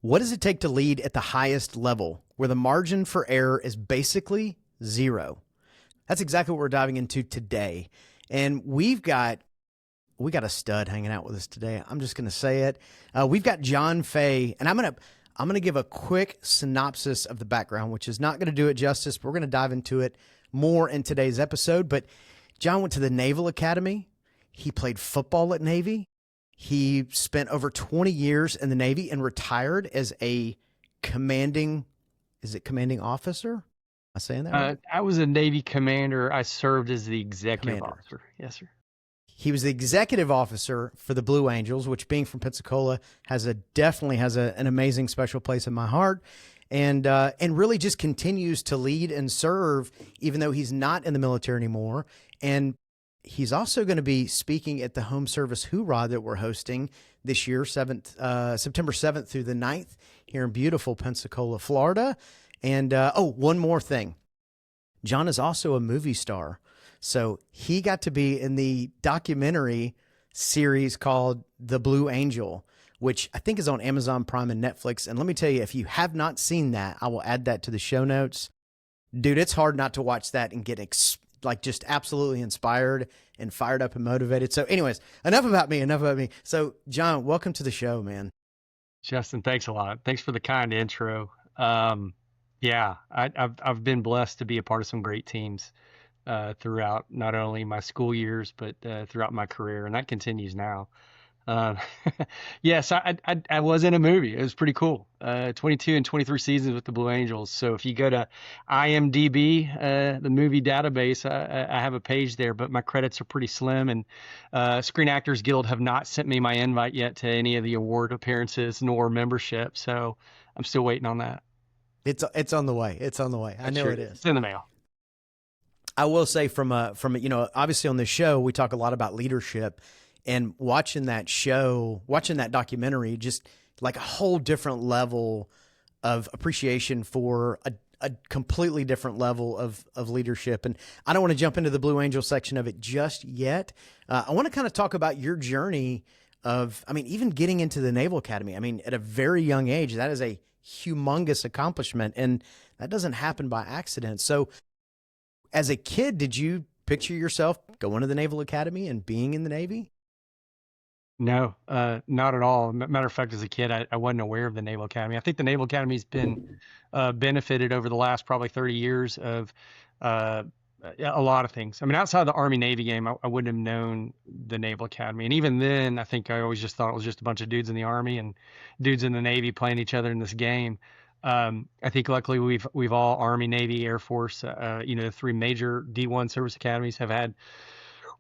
What does it take to lead at the highest level, where the margin for error is basically zero? That's exactly what we're diving into today. And we got a stud hanging out with us today. I'm just going to say it. We've got Jon Fay, and I'm going to give a quick synopsis of the background, which is not going to do it justice, but we're going to dive into it more in today's episode. But Jon went to the Naval Academy. He played football at Navy. He spent over 20 years in the Navy and retired as a commanding officer? Am I saying that right? I was a Navy commander. I served as the executive officer. Yes, sir. He was the executive officer for the Blue Angels, which, being from Pensacola, definitely has an amazing special place in my heart, and really just continues to lead and serve, even though he's not in the military anymore. And he's also going to be speaking at the HomeServiceHoorah that we're hosting this year, September 7th through the 9th, here in beautiful Pensacola, Florida. And one more thing. Jon is also a movie star. So he got to be in the documentary series called The Blue Angel, which I think is on Amazon Prime and Netflix. And let me tell you, if you have not seen that, I will add that to the show notes. Dude, it's hard not to watch that and get just absolutely inspired and fired up and motivated. So anyways, enough about me. So Jon, welcome to the show, man. Justin, thanks a lot. Thanks for the kind intro. Yeah, I've been blessed to be a part of some great teams throughout not only my school years, but throughout my career, and that continues now. Yes, I was in a movie. It was pretty cool. 22 and 23 seasons with the Blue Angels. So if you go to IMDb, the movie database, I have a page there, but my credits are pretty slim. And Screen Actors Guild have not sent me my invite yet to any of the award appearances nor membership. So I'm still waiting on that. It's on the way. It's on the way. I know it is. It's in the mail. I will say from obviously on this show, we talk a lot about leadership. And watching that documentary, just like a whole different level of appreciation for a completely different level of leadership. And I don't want to jump into the Blue Angel section of it just yet. I want to kind of talk about your journey even getting into the Naval Academy. At a very young age, that is a humongous accomplishment, and that doesn't happen by accident. So as a kid, did you picture yourself going to the Naval Academy and being in the Navy? No, not at all. Matter of fact, as a kid, I wasn't aware of the Naval Academy. I think the Naval Academy's been benefited over the last probably 30 years of a lot of things. Outside the Army-Navy game, I wouldn't have known the Naval Academy. And even then, I think I always just thought it was just a bunch of dudes in the Army and dudes in the Navy playing each other in this game. I think luckily we've all Army, Navy, Air Force, the three major D1 service academies have had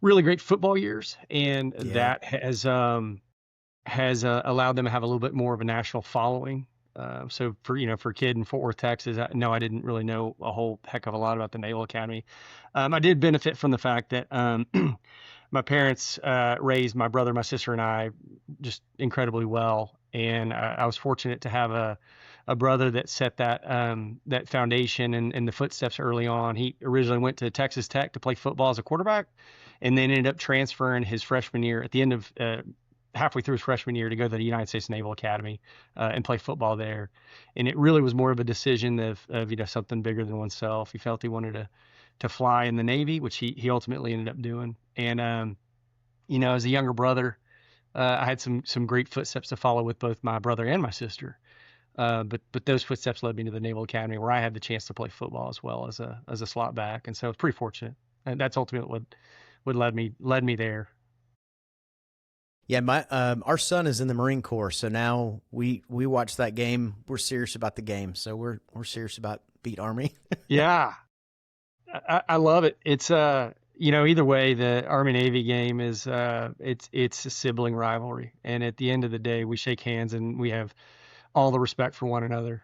really great football years, and that has allowed them to have a little bit more of a national following. So for a kid in Fort Worth, Texas, I didn't really know a whole heck of a lot about the Naval Academy. I did benefit from the fact that my parents raised my brother, my sister, and I just incredibly well, and I was fortunate to have a brother that set that foundation and the footsteps early on. He originally went to Texas Tech to play football as a quarterback, and then ended up transferring his freshman year at the end of halfway through his freshman year to go to the United States Naval Academy and play football there. And it really was more of a decision of something bigger than oneself. He felt he wanted to fly in the Navy, which he ultimately ended up doing. And as a younger brother, I had some great footsteps to follow with both my brother and my sister. But those footsteps led me to the Naval Academy, where I had the chance to play football as well as a slot back, and so I was pretty fortunate. And that's ultimately what led me there. Yeah, our son is in the Marine Corps, so now we watch that game. We're serious about the game, so we're serious about beat Army. Yeah, I love it. It's either way, the Army Navy game is it's a sibling rivalry, and at the end of the day, we shake hands and we have all the respect for one another.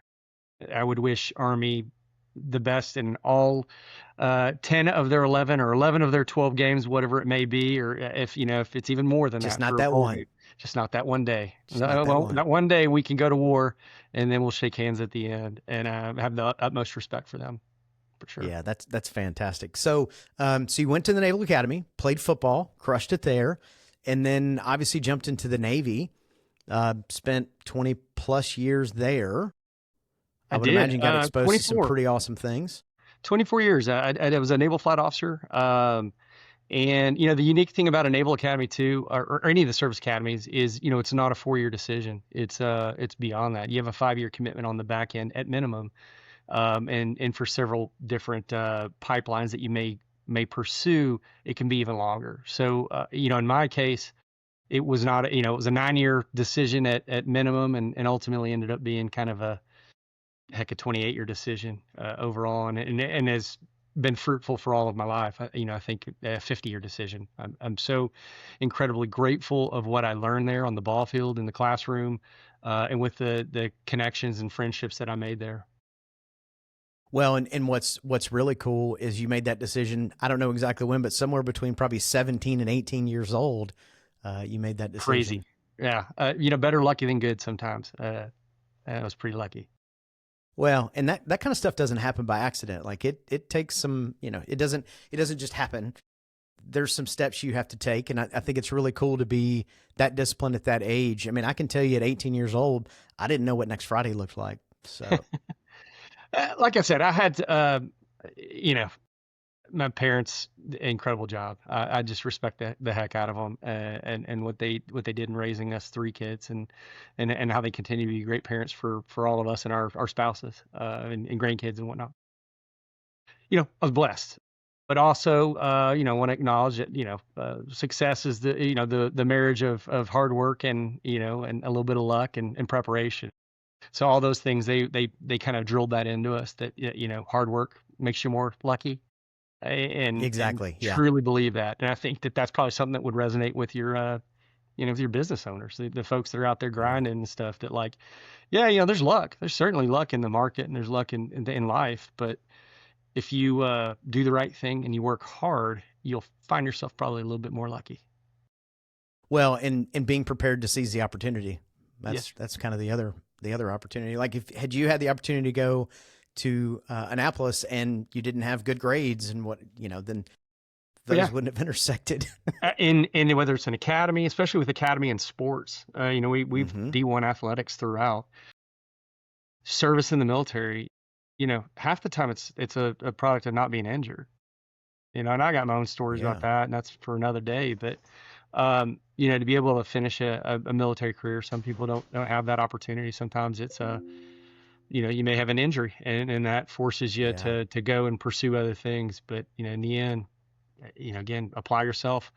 I would wish Army the best in all 10 of their 11 or 11 of their 12 games, whatever it may be, or if it's even more than just that. Not that one. Just not that one day. Not one day we can go to war, and then we'll shake hands at the end, and have the utmost respect for them, for sure. Yeah, that's fantastic. So you went to the Naval Academy, played football, crushed it there, and then obviously jumped into the Navy. Spent 20 plus years there. I would did. imagine got exposed to some 24. pretty awesome things. 24 years. I was a naval flight officer. And the unique thing about a Naval Academy too, or any of the service academies, is it's not a 4-year decision. It's beyond that. You have a 5-year commitment on the back end at minimum, and for several different pipelines that you may pursue, it can be even longer. So in my case, it was not it was a 9-year decision at minimum, and ultimately ended up being kind of a 28-year decision overall, and has been fruitful for all of my life. I think a 50-year decision. I'm so incredibly grateful of what I learned there on the ball field, in the classroom, and with the connections and friendships that I made there. Well, and what's really cool is you made that decision. I don't know exactly when, but somewhere between probably 17 and 18 years old, you made that decision. Crazy. Yeah. Better lucky than good sometimes. I was pretty lucky. Well, and that kind of stuff doesn't happen by accident. Like it takes some, it doesn't just happen. There's some steps you have to take. And I think it's really cool to be that disciplined at that age. I mean, I can tell you at 18 years old, I didn't know what next Friday looked like. So like I said, I had, my parents, incredible job. I just respect the heck out of them, and what they did in raising us 3 kids, and how they continue to be great parents for all of us and our spouses, and grandkids and whatnot. I was blessed, but also, want to acknowledge that, success is the marriage of hard work and and a little bit of luck and preparation. So all those things, they kind of drilled that into us, that hard work makes you more lucky. exactly. And Yeah. truly believe that. And I think that that's probably something that would resonate with your, with your business owners, the folks that are out there grinding and stuff, that like, yeah, there's luck. There's certainly luck in the market, and there's luck in life. But if you do the right thing and you work hard, you'll find yourself probably a little bit more lucky. Well, and being prepared to seize the opportunity. Yes. That's kind of the other opportunity. Like had you had the opportunity to go to Annapolis and you didn't have good grades, and then those wouldn't have intersected. in whether it's an academy, especially with academy and sports, we've D1 athletics throughout. Service in the military, half the time it's a product of not being injured. And I got my own stories about that, and that's for another day. But to be able to finish a military career, some people don't have that opportunity. Sometimes it's you may have an injury, and that forces you to go and pursue other things. But in the end, again, apply yourself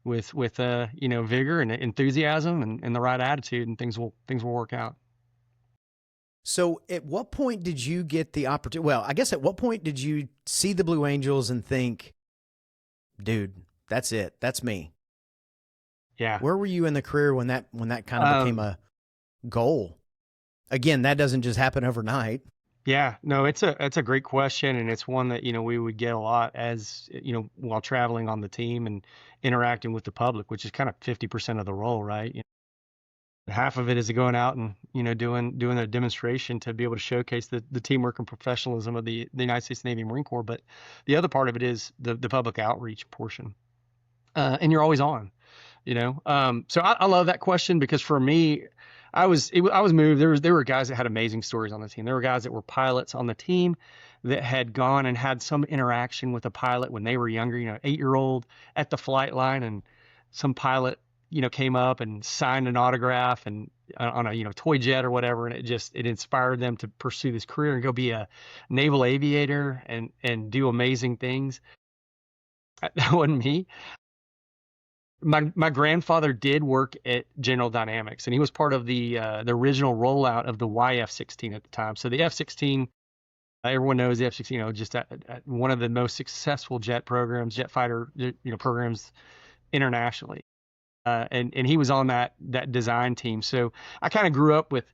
with vigor and enthusiasm and the right attitude, and things will work out. So at what point did you get the opportunity? Well, I guess at what point did you see the Blue Angels and think, dude, that's it. That's me. Yeah. Where were you in the career when that kind of became a goal? Again, that doesn't just happen overnight. Yeah, no, it's a great question, and it's one that we would get a lot as while traveling on the team and interacting with the public, which is kind of 50% of the role, right? Half of it is going out and doing a demonstration to be able to showcase the teamwork and professionalism of the United States Navy and Marine Corps, but the other part of it is the public outreach portion, and you're always on. So I love that question, because for me, I was moved. There were guys that had amazing stories on the team. There were guys that were pilots on the team that had gone and had some interaction with a pilot when they were younger, 8-year-old at the flight line, and some pilot, came up and signed an autograph and on a, toy jet or whatever. And it inspired them to pursue this career and go be a naval aviator and do amazing things. That wasn't me. My grandfather did work at General Dynamics, and he was part of the original rollout of the YF-16 at the time. So the F-16, everyone knows the F-16, just one of the most successful jet fighter programs internationally. And he was on that design team. So I kind of grew up with,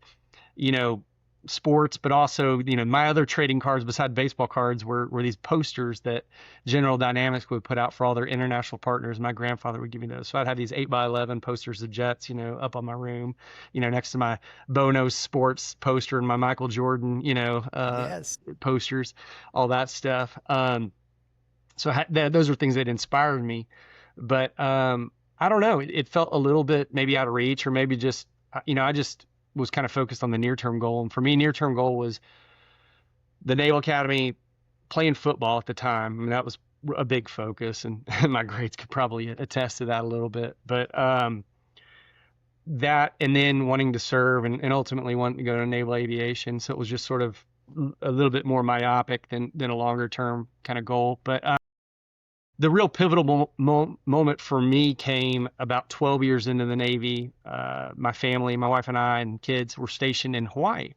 sports, but also, my other trading cards beside baseball cards were these posters that General Dynamics would put out for all their international partners. My grandfather would give me those. So I'd have these 8x11 posters of jets, up on my room, next to my Bono Sports poster and my Michael Jordan, posters, all that stuff. So those were things that inspired me, but I don't know. It felt a little bit maybe out of reach, or maybe just, was kind of focused on the near-term goal. And for me, near-term goal was the Naval Academy, playing football at the time. I mean, that was a big focus, and my grades could probably attest to that a little bit. But that, and then wanting to serve, and ultimately wanting to go to naval aviation. So it was just sort of a little bit more myopic than a longer term kind of goal. But the real pivotal moment for me came about 12 years into the Navy. My family, my wife and I and kids were stationed in Hawaii,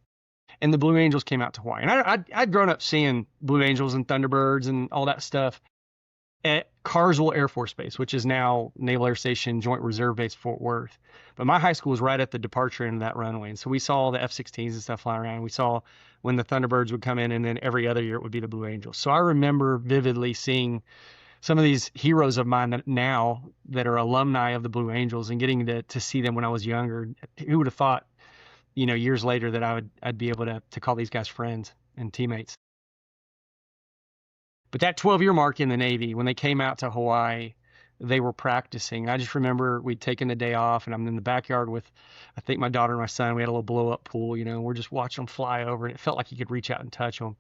and the Blue Angels came out to Hawaii. And I'd grown up seeing Blue Angels and Thunderbirds and all that stuff at Carswell Air Force Base, which is now Naval Air Station Joint Reserve Base Fort Worth. But my high school was right at the departure end of that runway. And so we saw all the F-16s and stuff flying around. We saw when the Thunderbirds would come in, and then every other year it would be the Blue Angels. So I remember vividly seeing some of these heroes of mine that now that are alumni of the Blue Angels, and getting to see them when I was younger. Who would have thought, years later, that I'd be able to call these guys friends and teammates. But that 12-year mark in the Navy, when they came out to Hawaii, they were practicing. I just remember we'd taken the day off, and I'm in the backyard with, I think, my daughter and my son. We had a little blow-up pool, and we're just watching them fly over, and it felt like you could reach out and touch them.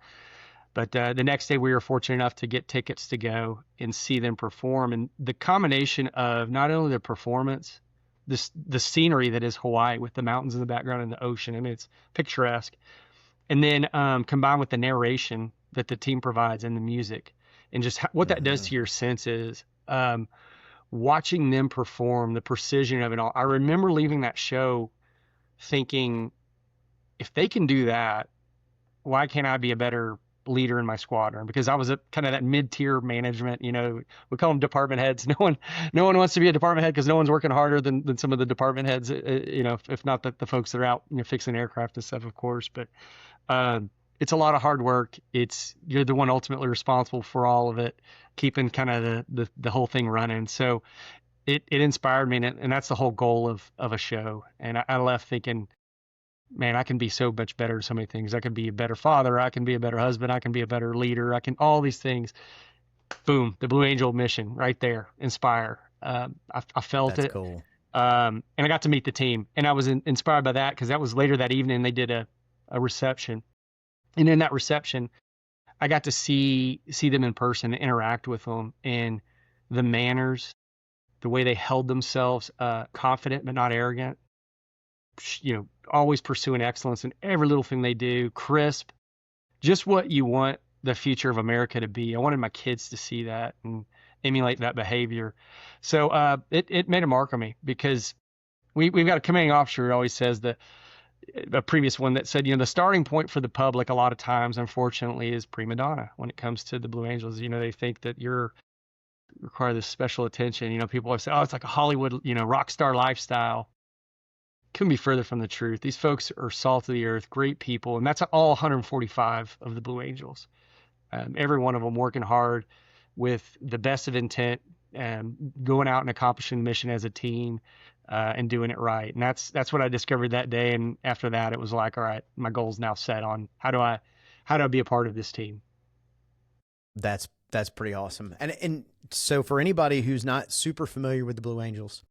But the next day, we were fortunate enough to get tickets to go and see them perform. And the combination of not only the performance, the scenery that is Hawaii with the mountains in the background and the ocean, I mean, it's picturesque. And then combined with the narration that the team provides and the music, and just what that does to your senses, watching them perform, the precision of it all. I remember leaving that show thinking, if they can do that, why can't I be a better leader in my squadron? Because I was kind of that mid-tier management, we call them department heads. No one wants to be a department head because no one's working harder than some of the department heads, if not the folks that are out, fixing aircraft and stuff, of course. But it's a lot of hard work. You're the one ultimately responsible for all of it, keeping kind of the whole thing running. So it inspired me, and that's the whole goal of a show. And I left thinking, man, I can be so much better at so many things. I can be a better father. I can be a better husband. I can be a better leader. I can, all these things. Boom, the Blue Angel mission right there. Inspire. I felt That's it. cool. And I got to meet the team, and I was inspired by that, because that was later that evening. They did a reception, and in that reception, I got to see them in person, and interact with them, and the manners, the way they held themselves, confident but not arrogant. Always pursuing excellence in every little thing they do, crisp, just what you want the future of America to be. I wanted my kids to see that and emulate that behavior. So it made a mark on me, because we've got a commanding officer who always says that, a previous one that said, the starting point for the public a lot of times, unfortunately, is prima donna when it comes to the Blue Angels. They think that you're require this special attention. People always say, oh, it's like a Hollywood, rock star lifestyle. Couldn't be further from the truth. These folks are salt of the earth, great people, and that's all 145 of the Blue Angels. Every one of them working hard with the best of intent, going out and accomplishing the mission as a team, and doing it right. And that's what I discovered that day. And after that, it was like, all right, my goal's now set on how do I be a part of this team. That's pretty awesome. And so for anybody who's not super familiar with the Blue Angels,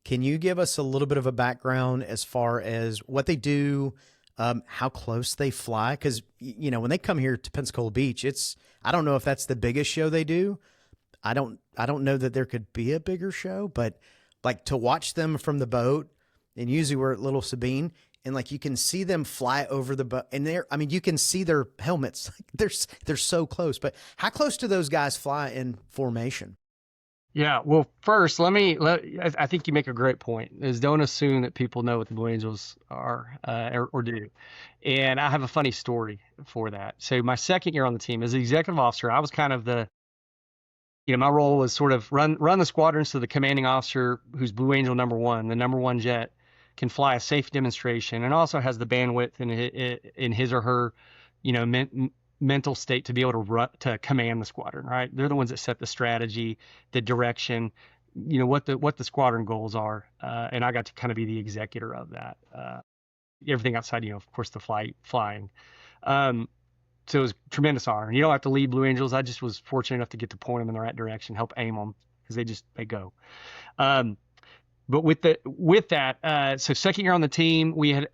can you give us a little bit of a background as far as what they do, how close they fly? Because, when they come here to Pensacola Beach, I don't know if that's the biggest show they do. I don't know that there could be a bigger show, but like to watch them from the boat, and usually we're at Little Sabine, and like you can see them fly over the boat, and you can see their helmets. They're so close. But how close do those guys fly in formation? Yeah, well, first, I think you make a great point, is don't assume that people know what the Blue Angels are, or do. And I have a funny story for that. So my second year on the team as the executive officer, I was kind of my role was sort of run the squadron so the commanding officer, who's Blue Angel number one, the number one jet, can fly a safe demonstration, and also has the bandwidth in his or her, mental state to be able to command the squadron, right? They're the ones that set the strategy, the direction, what the squadron goals are. And I got to kind of be the executor of that. Everything outside, of course, the flying. So it was a tremendous honor. And you don't have to lead Blue Angels. I just was fortunate enough to get to point them in the right direction, help aim them, because they go. But with that, so second year on the team, we had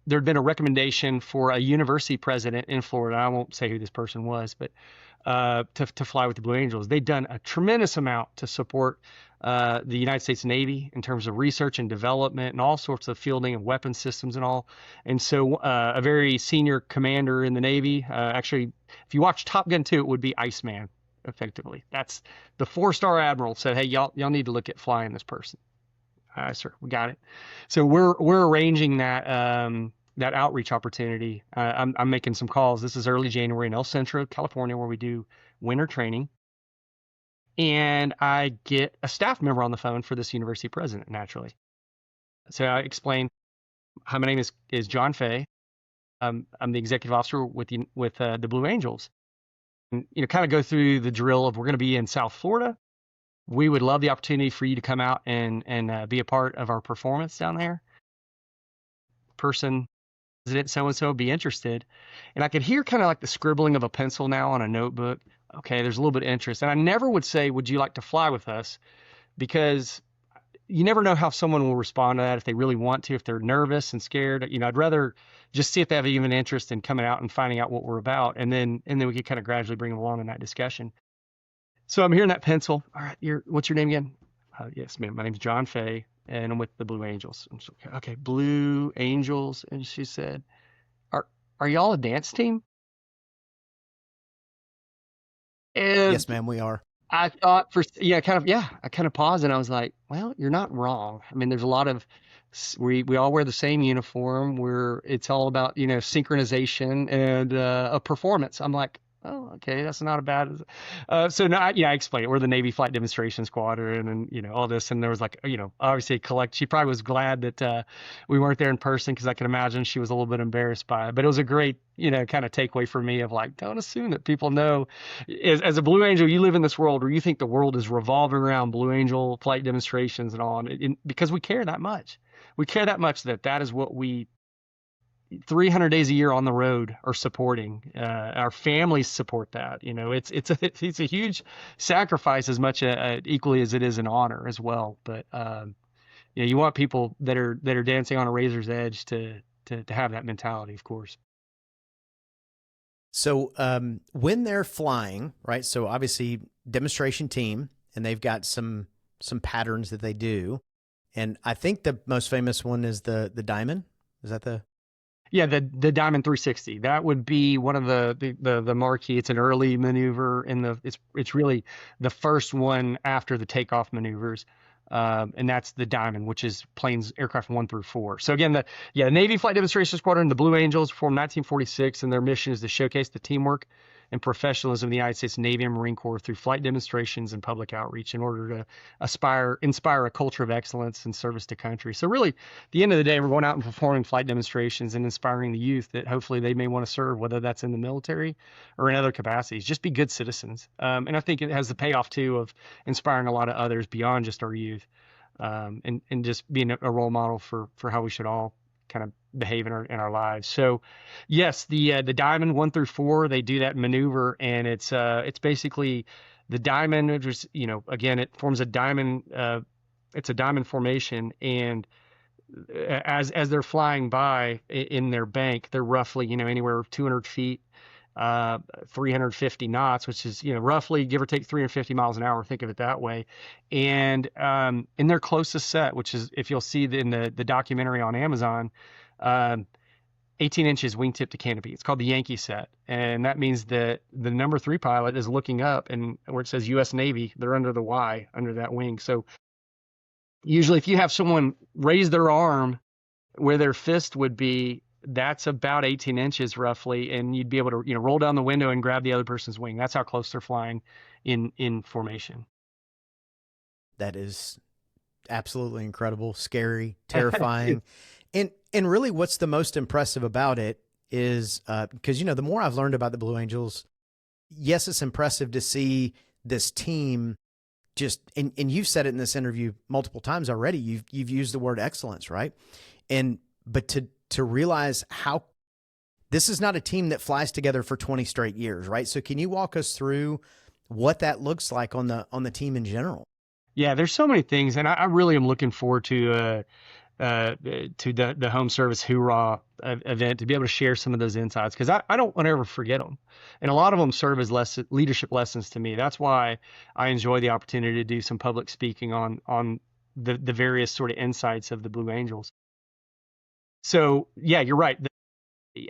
there had been a recommendation for a university president in Florida. I won't say who this person was, but to fly with the Blue Angels. They'd done a tremendous amount to support the United States Navy in terms of research and development and all sorts of fielding of weapons systems and all. And so a very senior commander in the Navy, actually, if you watch Top Gun 2, it would be Iceman, effectively. That's the 4-star admiral said, hey, y'all need to look at flying this person. Sir, we got it. So we're arranging that outreach opportunity. I'm making some calls. This is early January in El Centro, California, where we do winter training. And I get a staff member on the phone for this university president, naturally. So I explain, hi, my name is Jon Fay. I'm the executive officer with the Blue Angels. And, kind of go through the drill of we're going to be in South Florida. We would love the opportunity for you to come out and be a part of our performance down there. Person, president so-and-so, be interested. And I could hear kind of like the scribbling of a pencil now on a notebook. Okay, there's a little bit of interest. And I never would say, would you like to fly with us? Because you never know how someone will respond to that, if they really want to, if they're nervous and scared. I'd rather just see if they have even interest in coming out and finding out what we're about. And then we could kind of gradually bring them along in that discussion. So I'm hearing that pencil. All right, what's your name again? Yes, ma'am. My name's Jon Fay, and I'm with the Blue Angels. I'm so, okay, Blue Angels. And she said, are y'all a dance team? And Yes, ma'am, we are. I thought I kind of paused and I was like, well, you're not wrong. I mean, there's a lot of, we all wear the same uniform. It's all about, synchronization and a performance. I'm like, oh, okay, that's not a bad. So now, I explained it. We're the Navy Flight Demonstration Squadron, and all this. And there was like, obviously she probably was glad that we weren't there in person, because I can imagine she was a little bit embarrassed by it. But it was a great, kind of takeaway for me of like, don't assume that people know. As a Blue Angel, you live in this world where you think the world is revolving around Blue Angel flight demonstrations and all, because we care that much. We care that much that is what we 300 days a year on the road are supporting. Our families support that. It's a huge sacrifice, as much equally as it is an honor as well. But you want people that are dancing on a razor's edge to have that mentality, of course. So when they're flying, right? So obviously demonstration team, and they've got some patterns that they do, and I think the most famous one is the diamond. Is that the? Yeah, the Diamond 360. That would be one of the marquee. It's an early maneuver, and it's really the first one after the takeoff maneuvers, and that's the Diamond, which is planes, aircraft 1 through 4. So again, the Navy Flight Demonstration Squadron, the Blue Angels, formed 1946, and their mission is to showcase the teamwork and professionalism of the United States Navy and Marine Corps through flight demonstrations and public outreach in order to inspire a culture of excellence and service to country. So really, at the end of the day, we're going out and performing flight demonstrations and inspiring the youth that hopefully they may want to serve, whether that's in the military or in other capacities. Just be good citizens. And I think it has the payoff, too, of inspiring a lot of others beyond just our youth, and just being a role model for how we should all kind of behave in our lives. So yes, the Diamond 1 through 4, they do that maneuver, and it's basically the Diamond, which is, again, it forms a diamond, it's a diamond formation, and as they're flying by in their bank, they're roughly, anywhere 200 feet, 350 knots, which is, roughly give or take 350 miles an hour. Think of it that way. And in their closest set, which is, if you'll see in the documentary on Amazon, 18 inches wingtip to canopy. It's called the Yankee set. And that means that the number 3 pilot is looking up, and where it says U.S. Navy, they're under the Y, under that wing. So usually if you have someone raise their arm where their fist would be, that's about 18 inches roughly, and you'd be able to, roll down the window and grab the other person's wing. That's how close they're flying in formation. That is absolutely incredible, scary, terrifying. And really what's the most impressive about it is, because, the more I've learned about the Blue Angels, yes, it's impressive to see this team just, and you've said it in this interview multiple times already, you've used the word excellence, right? But to realize how this is not a team that flies together for 20 straight years, right? So can you walk us through what that looks like on the team in general? Yeah, there's so many things, and I really am looking forward to the home service hoorah event to be able to share some of those insights because I don't want to ever forget them. And a lot of them serve as leadership lessons to me. That's why I enjoy the opportunity to do some public speaking on the various sort of insights of the Blue Angels. So yeah, you're right.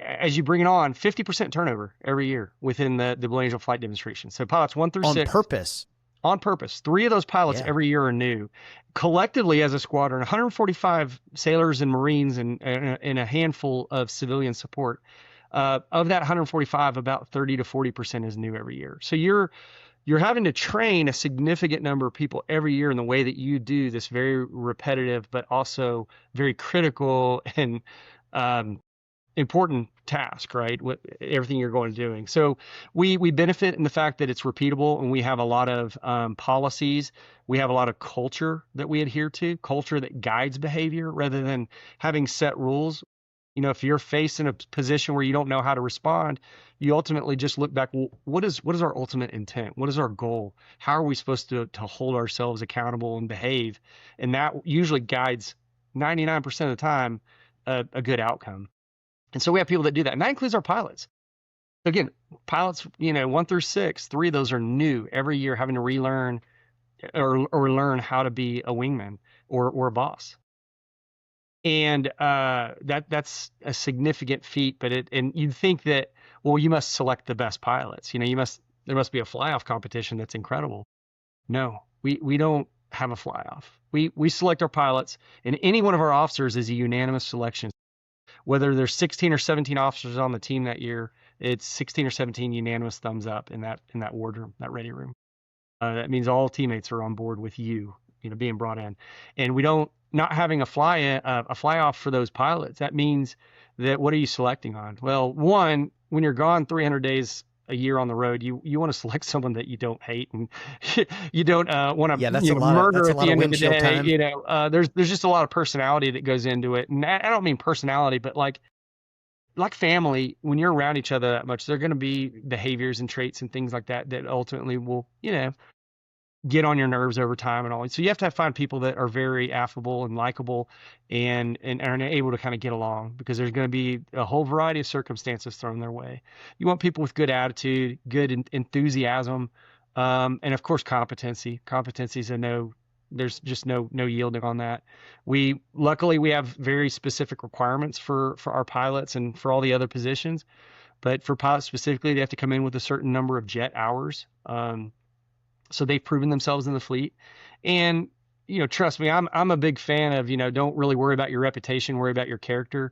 As you bring it on, 50% turnover every year within the Blue Angel flight demonstration. So pilots 1 through On 6. purpose. On purpose. 3 of those pilots Yeah. every year are new. Collectively, as a squadron, 145 sailors and Marines and a handful of civilian support. Of that 145, about 30 to 40% is new every year. So you're having to train a significant number of people every year in the way that you do this very repetitive, but also very critical and important task, right? With everything you're going to doing. So we benefit in the fact that it's repeatable and we have a lot of policies. We have a lot of culture that we adhere to, culture that guides behavior rather than having set rules. You know, if you're faced in a position where you don't know how to respond, you ultimately just look back. Well, what is our ultimate intent? What is our goal? How are we supposed to hold ourselves accountable and behave? And that usually guides 99% of the time a good outcome. And so we have people that do that. And that includes our pilots. Again, pilots, 1 through 6, 3 of those are new every year, having to relearn or learn how to be a wingman or a boss. And that's a significant feat. And you'd think that, well, you must select the best pilots. There must be a fly-off competition that's incredible. No, we don't have a fly-off. We select our pilots, and any one of our officers is a unanimous selection. Whether there's 16 or 17 officers on the team that year, it's 16 or 17 unanimous thumbs up in that wardroom, that ready room. That means all teammates are on board with you, being brought in. And we don't not having a fly off for those pilots. That means that what are you selecting on? Well, one, when you're gone 300 days a year on the road, you want to select someone that you don't hate and you don't want to murder at the end of the day. Time. There's just a lot of personality that goes into it, and I don't mean personality, but like family. When you're around each other that much, there are going to be behaviors and traits and things like that ultimately will get on your nerves over time and all. So you have to find people that are very affable and likable and are able to kind of get along because there's going to be a whole variety of circumstances thrown their way. You want people with good attitude, good enthusiasm, and of course competency. Competency is there's just no yielding on that. Luckily we have very specific requirements for our pilots and for all the other positions, but for pilots specifically, they have to come in with a certain number of jet hours. So they've proven themselves in the fleet. And, trust me, I'm a big fan of, don't really worry about your reputation, worry about your character.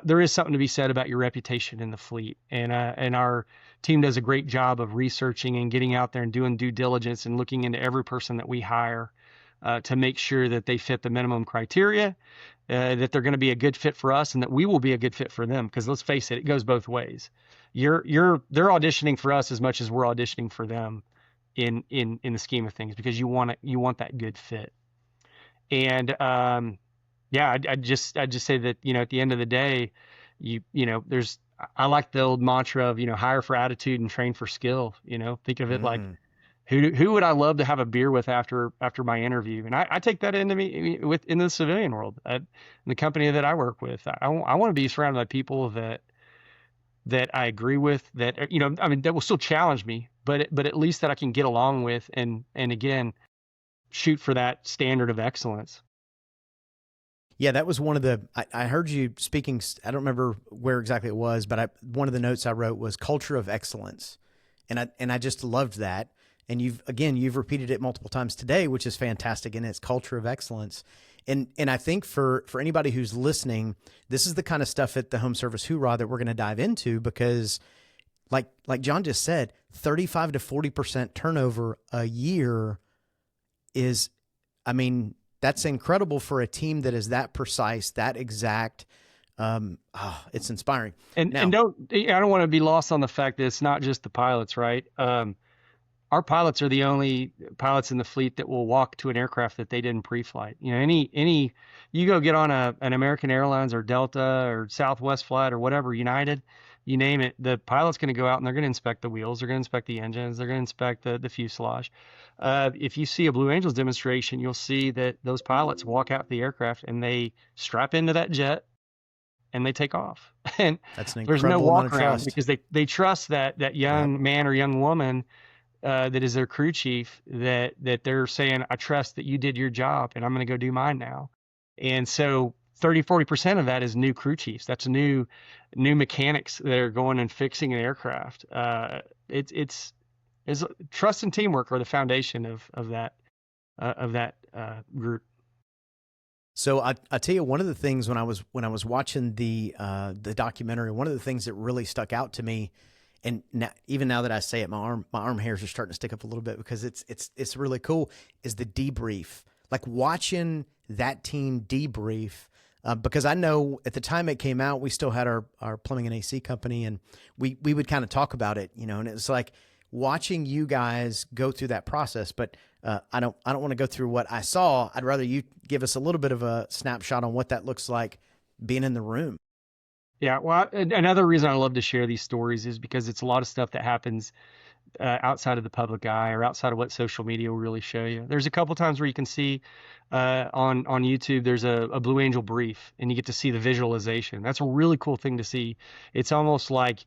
There is something to be said about your reputation in the fleet. And our team does a great job of researching and getting out there and doing due diligence and looking into every person that we hire to make sure that they fit the minimum criteria, that they're going to be a good fit for us and that we will be a good fit for them. Because let's face it goes both ways. They're auditioning for us as much as we're auditioning for them. In the scheme of things, because you want that good fit. And I just say that at the end of the day, I like the old mantra of hire for attitude and train for skill. Think of it like who would I love to have a beer with after my interview, and I take that into the civilian world in the company that I work with. I want to be surrounded by people that I agree with, that that will still challenge me, but at least that I can get along with and again shoot for that standard of excellence. Yeah, that was one of the I heard you speaking. I don't remember where exactly it was, but one of the notes I wrote was culture of excellence, and I just loved that. And you've repeated it multiple times today, which is fantastic. And it's culture of excellence. And I think for anybody who's listening, this is the kind of stuff at the Home Service Hoorah that we're going to dive into, because like Jon just said, 35 to 40% turnover a year is, that's incredible for a team that is that precise, that exact. It's inspiring. I don't want to be lost on the fact that it's not just the pilots, right? Our pilots are the only pilots in the fleet that will walk to an aircraft that they didn't pre-flight. You go get on an American Airlines or Delta or Southwest flight or whatever, United, you name it, the pilot's going to go out and they're going to inspect the wheels, they're going to inspect the engines, they're going to inspect the fuselage. If you see a Blue Angels demonstration, you'll see that those pilots walk out the aircraft and they strap into that jet and they take off. And That's an there's no incredible amount walk of around trust. because they trust that young man or young woman that is their crew chief, that they're saying, I trust that you did your job and I'm going to go do mine now. And so 30-40% of that is new crew chiefs. That's new mechanics that are going and fixing an aircraft. It's trust and teamwork are the foundation of that group. So I tell you, one of the things when I was watching the documentary, one of the things that really stuck out to me, and now, even now that I say it, my arm hairs are starting to stick up a little bit because it's really cool, is the debrief. Like watching that team debrief, because I know at the time it came out, we still had our plumbing and AC company, and we would kind of talk about it, and it's like watching you guys go through that process. But I don't want to go through what I saw. I'd rather you give us a little bit of a snapshot on what that looks like being in the room. Yeah, well, another reason I love to share these stories is because it's a lot of stuff that happens outside of the public eye or outside of what social media will really show you. There's a couple times where you can see on YouTube, there's a Blue Angel brief, and you get to see the visualization. That's a really cool thing to see. It's almost like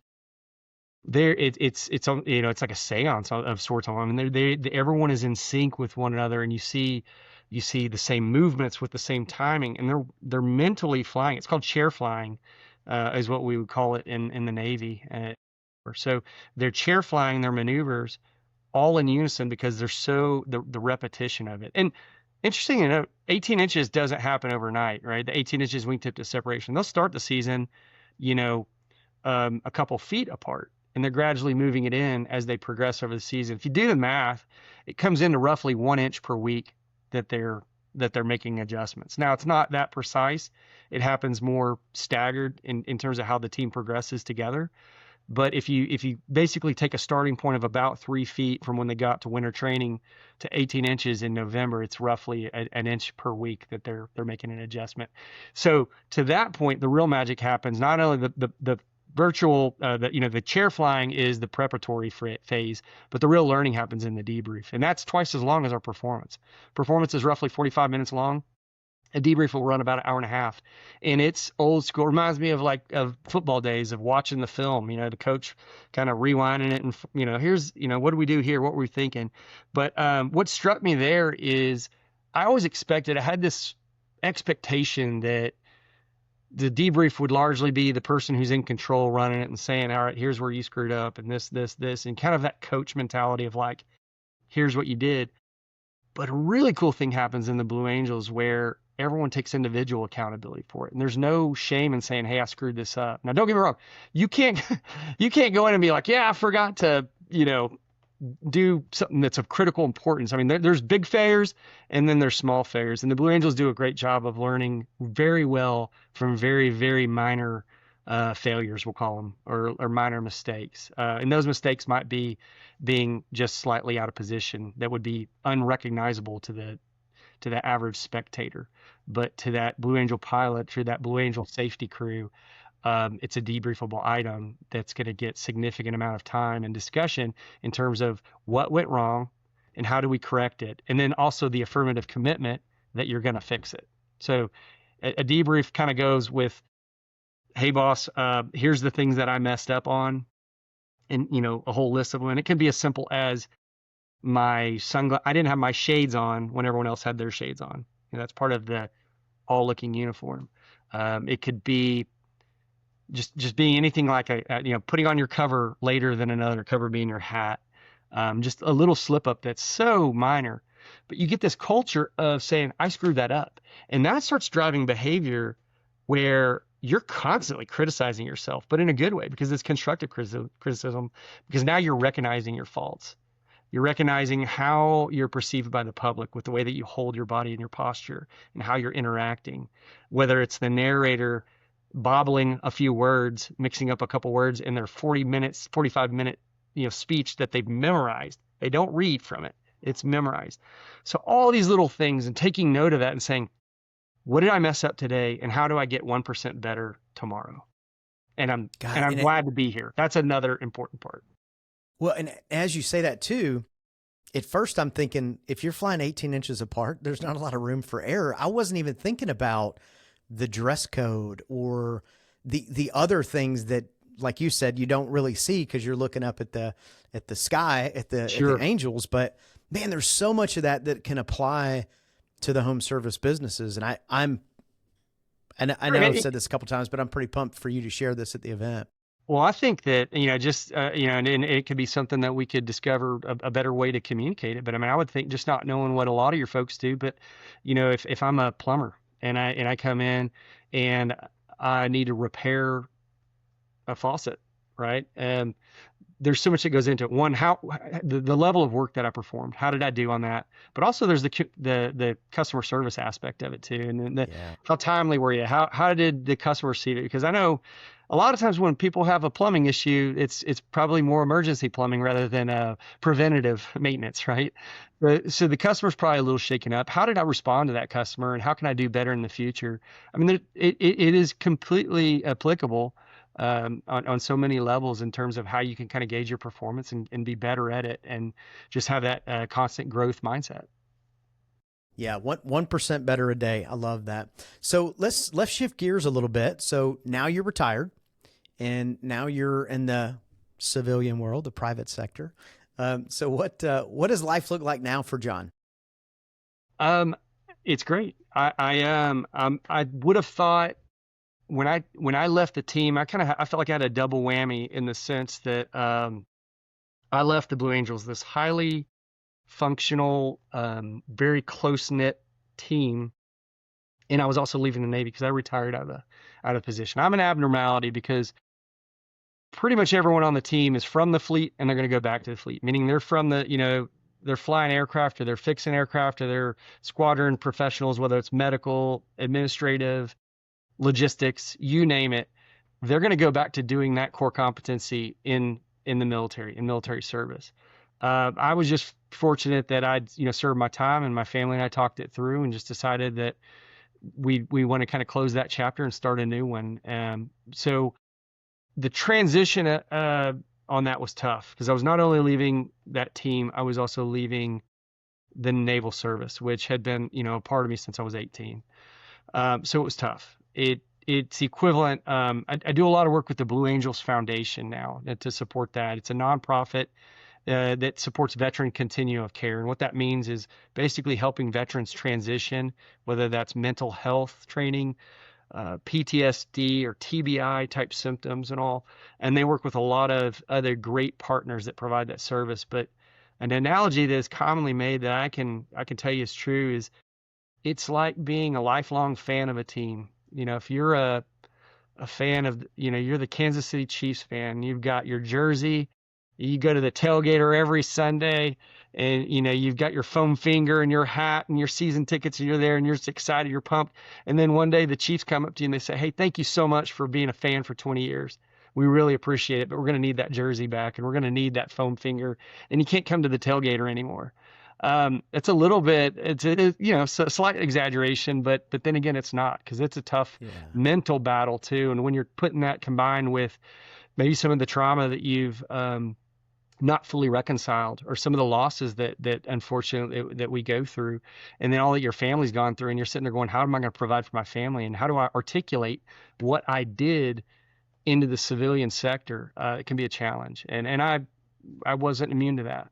it's like a seance of sorts. I mean, everyone is in sync with one another, and you see the same movements with the same timing, and they're mentally flying. It's called chair flying, is what we would call it in the Navy. So they're chair flying their maneuvers all in unison because they're the repetition of it. And interesting to note, 18 inches doesn't happen overnight, right? The 18 inches wingtip to separation. They'll start the season, a couple feet apart, and they're gradually moving it in as they progress over the season. If you do the math, it comes into roughly 1 inch per week that they're making adjustments. Now, it's not that precise. It happens more staggered in terms of how the team progresses together. But if you basically take a starting point of about 3 feet from when they got to winter training to 18 inches in November, it's roughly an inch per week that they're making an adjustment. So to that point, the real magic happens. Not only the virtual, the chair flying is the preparatory phase, but the real learning happens in the debrief, and that's twice as long as our performance. Performance is roughly 45 minutes long. A debrief will run about an hour and a half, and it's old school. It reminds me of football days of watching the film. The coach kind of rewinding it, and here's what do we do here? What were we thinking? But what struck me there is I always expected. I had this expectation that the debrief would largely be the person who's in control running it and saying, all right, here's where you screwed up, and this, and kind of that coach mentality of like, here's what you did. But a really cool thing happens in the Blue Angels where everyone takes individual accountability for it. And there's no shame in saying, hey, I screwed this up. Now, don't get me wrong. You can't go in and be like, yeah, I forgot to, do something that's of critical importance. I mean, there's big failures and then there's small failures. And the Blue Angels do a great job of learning very well from very, very minor failures, we'll call them, or minor mistakes. And those mistakes might be being just slightly out of position that would be unrecognizable to the average spectator. But to that Blue Angel pilot, to that Blue Angel safety crew, it's a debriefable item that's going to get significant amount of time and discussion in terms of what went wrong and how do we correct it. And then also the affirmative commitment that you're going to fix it. So a debrief kind of goes with, hey boss, here's the things that I messed up on, and a whole list of them. And it can be as simple as my I didn't have my shades on when everyone else had their shades on. That's part of the all looking uniform. It could be just being anything like putting on your cover later than another, cover being your hat. Just a little slip up that's so minor, but you get this culture of saying, I screwed that up. And that starts driving behavior where you're constantly criticizing yourself, but in a good way, because it's constructive criticism, because now you're recognizing your faults. You're recognizing how you're perceived by the public with the way that you hold your body and your posture and how you're interacting, whether it's the narrator bobbling a few words, mixing up a couple words in their 45-minute speech that they've memorized. They don't read from it. It's memorized. So all these little things, and taking note of that and saying, what did I mess up today, and how do I get 1% better tomorrow? and I'm God, glad to be here. That's another important part. well, and as you say that too, at first I'm thinking if you're flying 18 inches apart, there's not a lot of room for error. I wasn't even thinking about the dress code or the other things that, like you said, you don't really see because you're looking up at the sky at the Sure. angels. But man, there's so much of that can apply to the home service businesses, and I know I've said this a couple times, but I'm pretty pumped for you to share this at the event. Well, I think that, just, and it could be something that we could discover a better way to communicate it. But I mean, I would think just not knowing what a lot of your folks do, but, if I'm a plumber and I come in and I need to repair a faucet, right? And there's so much that goes into it. One, how the level of work that I performed, how did I do on that? But also there's the customer service aspect of it too, and then Yeah. how timely were you? How did the customer receive it? Because I know a lot of times when people have a plumbing issue, it's probably more emergency plumbing rather than preventative maintenance, right? So the customer's probably a little shaken up. How did I respond to that customer, and how can I do better in the future? I mean, it is completely applicable on so many levels in terms of how you can kind of gauge your performance and be better at it and just have that constant growth mindset. Yeah, 1% better a day. I love that. So let's shift gears a little bit. So now you're retired, and now you're in the civilian world, the private sector. So what does life look like now for Jon? Um, it's great. I would have thought when I left the team, I felt like I had a double whammy in the sense that I left the Blue Angels, this highly functional, very close knit team, and I was also leaving the Navy because I retired out of position. I'm an abnormality because pretty much everyone on the team is from the fleet and they're going to go back to the fleet, meaning they're from they're flying aircraft or they're fixing aircraft or they're squadron professionals, whether it's medical, administrative, logistics, you name it. They're going to go back to doing that core competency in the military, in military service. I was just fortunate that I'd served my time, and my family and I talked it through and just decided that we want to kind of close that chapter and start a new one. So the transition on that was tough because I was not only leaving that team, I was also leaving the naval service, which had been a part of me since I was 18. So it was tough. It's equivalent. I do a lot of work with the Blue Angels Foundation now to support that. It's a nonprofit that supports veteran continuum of care. And what that means is basically helping veterans transition, whether that's mental health training, PTSD or TBI type symptoms and all. And they work with a lot of other great partners that provide that service. But an analogy that is commonly made that I can tell you is true is it's like being a lifelong fan of a team. If you're a fan of, you're the Kansas City Chiefs fan, you've got your jersey, you go to the tailgater every Sunday, and you've got your foam finger and your hat and your season tickets, and you're there and you're just excited, you're pumped. And then one day the Chiefs come up to you and they say, "Hey, thank you so much for being a fan for 20 years. We really appreciate it, but we're going to need that jersey back and we're going to need that foam finger, and you can't come to the tailgater anymore." It's a little bit, it's a slight exaggeration, but then again, it's not, because it's a tough Yeah. mental battle too. And when you're putting that combined with maybe some of the trauma that you've not fully reconciled, or some of the losses that unfortunately that we go through, and then all that your family's gone through, and you're sitting there going, how am I going to provide for my family, and how do I articulate what I did into the civilian sector? It can be a challenge, and I wasn't immune to that.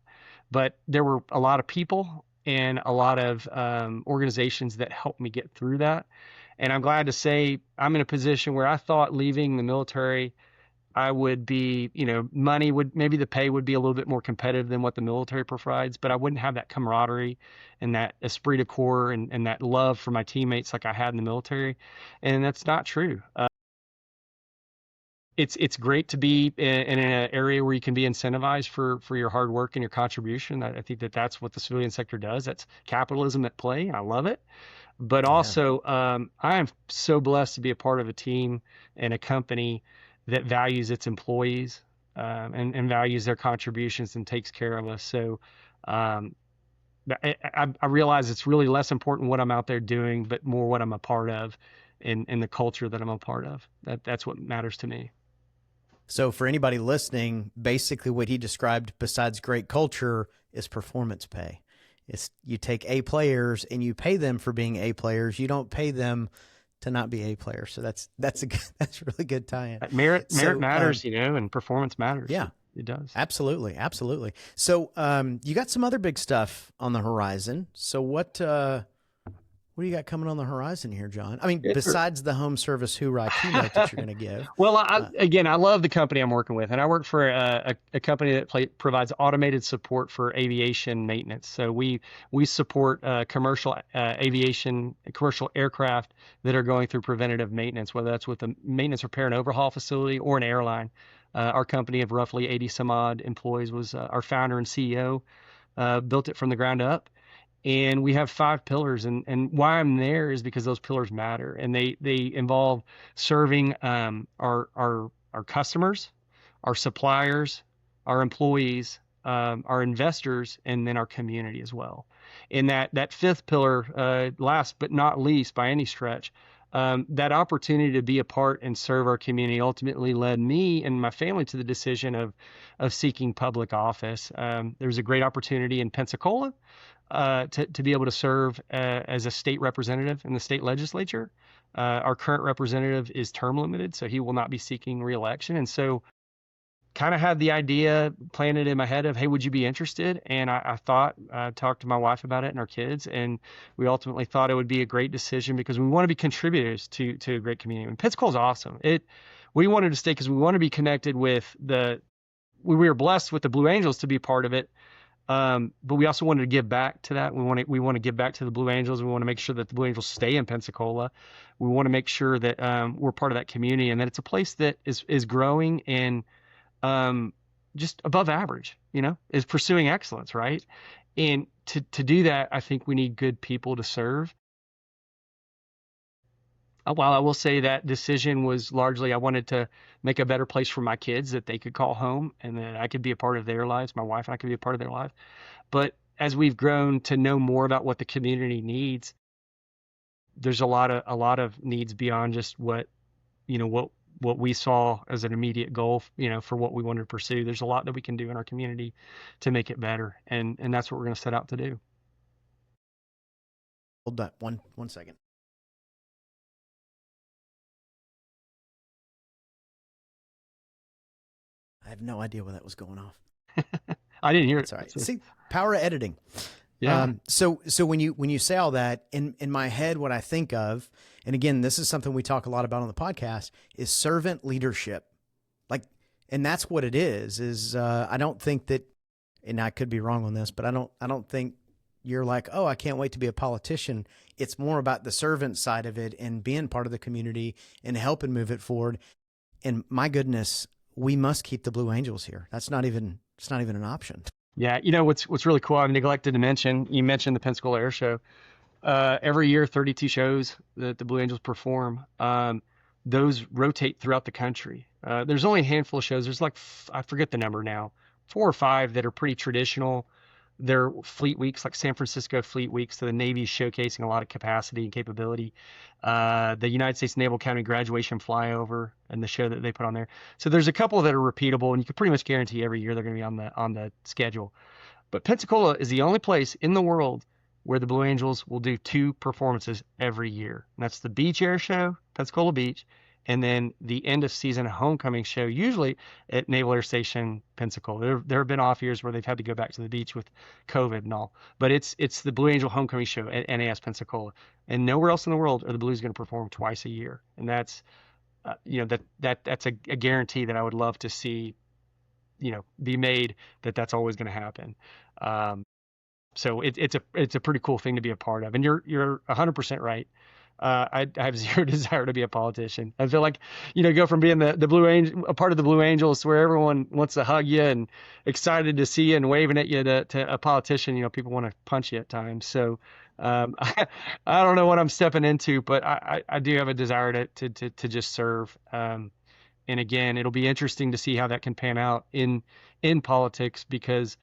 But there were a lot of people and a lot of organizations that helped me get through that. And I'm glad to say I'm in a position where I thought leaving the military, I would be, maybe the pay would be a little bit more competitive than what the military provides, but I wouldn't have that camaraderie and that esprit de corps and that love for my teammates like I had in the military. And that's not true. It's great to be in an area where you can be incentivized for your hard work and your contribution. I think that's what the civilian sector does. That's capitalism at play, and I love it. But Yeah. also, I am so blessed to be a part of a team and a company that values its employees, and values their contributions and takes care of us. So um, I realize it's really less important what I'm out there doing, but more what I'm a part of, and the culture that I'm a part of. That's what matters to me. So for anybody listening, basically what he described besides great culture is performance pay. It's you take A players and you pay them for being A players. You don't pay them to not be A players. So that's a really good tie-in. Merit matters, and performance matters. Yeah, it does. Absolutely. So you got some other big stuff on the horizon. So what do you got coming on the horizon here, Jon? I mean, besides the HomeServiceHoorah keynote that you're going to give. Well, I love the company I'm working with, and I work for a company that provides automated support for aviation maintenance. So we support commercial aviation, commercial aircraft that are going through preventative maintenance, whether that's with a maintenance, repair, and overhaul facility or an airline. Our company of roughly 80 some odd employees was our founder and CEO built it from the ground up. And we have 5 pillars, and why I'm there is because those pillars matter, and they involve serving our customers, our suppliers, our employees, our investors, and then our community as well. And that 5th pillar, last but not least by any stretch, that opportunity to be a part and serve our community ultimately led me and my family to the decision of seeking public office. There's a great opportunity in Pensacola to be able to serve as a state representative in the state legislature. Our current representative is term limited, so he will not be seeking re-election. And so kind of had the idea planted in my head of, hey, would you be interested? And I talked to my wife about it and our kids, and we ultimately thought it would be a great decision because we want to be contributors to a great community. And Pensacola's awesome. We wanted to stay because we want to be connected with we were blessed with the Blue Angels to be part of it. But we also wanted to give back to that. We want to give back to the Blue Angels. We want to make sure that the Blue Angels stay in Pensacola. We want to make sure that we're part of that community and that it's a place that is growing and just above average, is pursuing excellence, right? And to do that, I think we need good people to serve. While I will say that decision was largely I wanted to make a better place for my kids that they could call home and that I could be a part of their lives, my wife and I could be a part of their life. But as we've grown to know more about what the community needs, there's a lot of needs beyond just what we saw as an immediate goal, for what we wanted to pursue. There's a lot that we can do in our community to make it better, and that's what we're going to set out to do. Hold that one second. I have no idea where that was going off. I didn't hear it. Sorry. See, power of editing. Yeah. So when you say all that, in my head, what I think of, and again, this is something we talk a lot about on the podcast, is servant leadership. And that's what it is I don't think that, and I could be wrong on this, but I don't think you're like, oh, I can't wait to be a politician. It's more about the servant side of it and being part of the community and helping move it forward. And my goodness, we must keep the Blue Angels here. It's not even an option. Yeah. What's really cool, I neglected to mention, you mentioned the Pensacola Air Show. Every year, 32 shows that the Blue Angels perform. Those rotate throughout the country. There's only a handful of shows. There's I forget the number now, 4 or 5 that are pretty traditional. They're fleet weeks, like San Francisco Fleet Weeks. So the Navy's showcasing a lot of capacity and capability. The United States Naval Academy graduation flyover and the show that they put on there. So there's a couple that are repeatable, and you can pretty much guarantee every year they're going to be on the schedule. But Pensacola is the only place in the world where the Blue Angels will do 2 performances every year. And that's the Beach Air Show, Pensacola Beach, and then the end of season homecoming show, usually at Naval Air Station, Pensacola. There have been off years where they've had to go back to the beach with COVID and all, but it's the Blue Angel homecoming show at NAS Pensacola, and nowhere else in the world are the Blues going to perform twice a year. And that's that's a guarantee that I would love to see, be made, that's always going to happen. So it's a pretty cool thing to be a part of, and you're 100% right. I have zero desire to be a politician. I feel like, go from being the Blue Angel, a part of the Blue Angels, where everyone wants to hug you and excited to see you and waving at you, to a politician. People want to punch you at times. So I don't know what I'm stepping into, but I do have a desire to just serve. And again, it'll be interesting to see how that can pan out in politics, because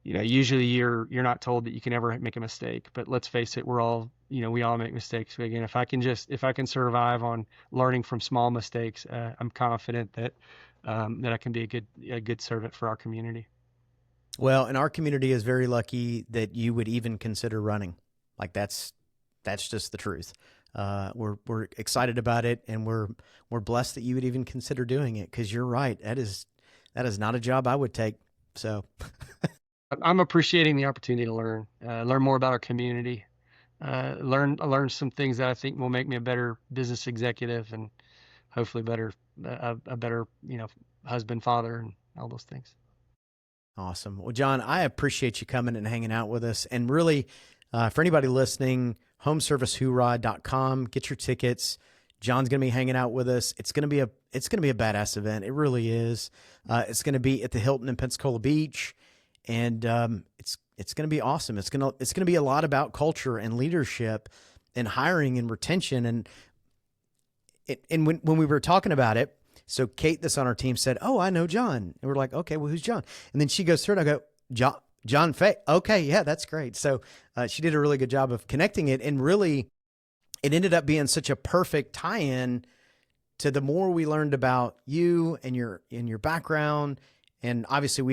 usually you're not told that you can ever make a mistake, but let's face it, we're all we all make mistakes. But again, if I can survive on learning from small mistakes, I'm confident that I can be a good servant for our community. Well, and our community is very lucky that you would even consider running. Like that's just the truth. We're excited about it, and we're blessed that you would even consider doing it, because you're right. That is not a job I would take. So I'm appreciating the opportunity to learn more about our community, learn some things that I think will make me a better business executive, and hopefully a better husband, father, and all those things. awesome. Well, Jon, I appreciate you coming and hanging out with us. And really, for anybody listening, HomeServiceHoorah.com. Get your tickets. Jon's going to be hanging out with us. It's going to be a badass event. It really is. It's going to be at the Hilton in Pensacola Beach, and it's going to be awesome. It's going to be a lot about culture and leadership and hiring and retention. And when we were talking about it, so Kate, that's on our team, said, "Oh, I know Jon," and we're like, "Okay, well, who's Jon?" And then she goes through it. I go, Jon Fay. Okay, yeah, that's great. So she did a really good job of connecting it, and really, it ended up being such a perfect tie-in to the more we learned about you and your background. And obviously,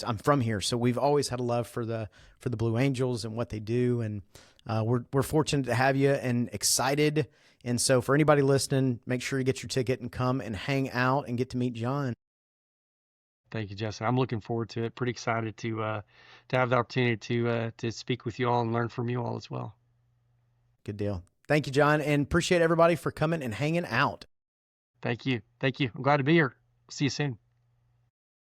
I'm from here, so we've always had a love for the Blue Angels and what they do, and we're fortunate to have you and excited. And so, for anybody listening, make sure you get your ticket and come and hang out and get to meet Jon. Thank you, Justin. I'm looking forward to it. Pretty excited to have the opportunity to speak with you all and learn from you all as well. Good deal. Thank you, Jon, and appreciate everybody for coming and hanging out. Thank you. I'm glad to be here. See you soon.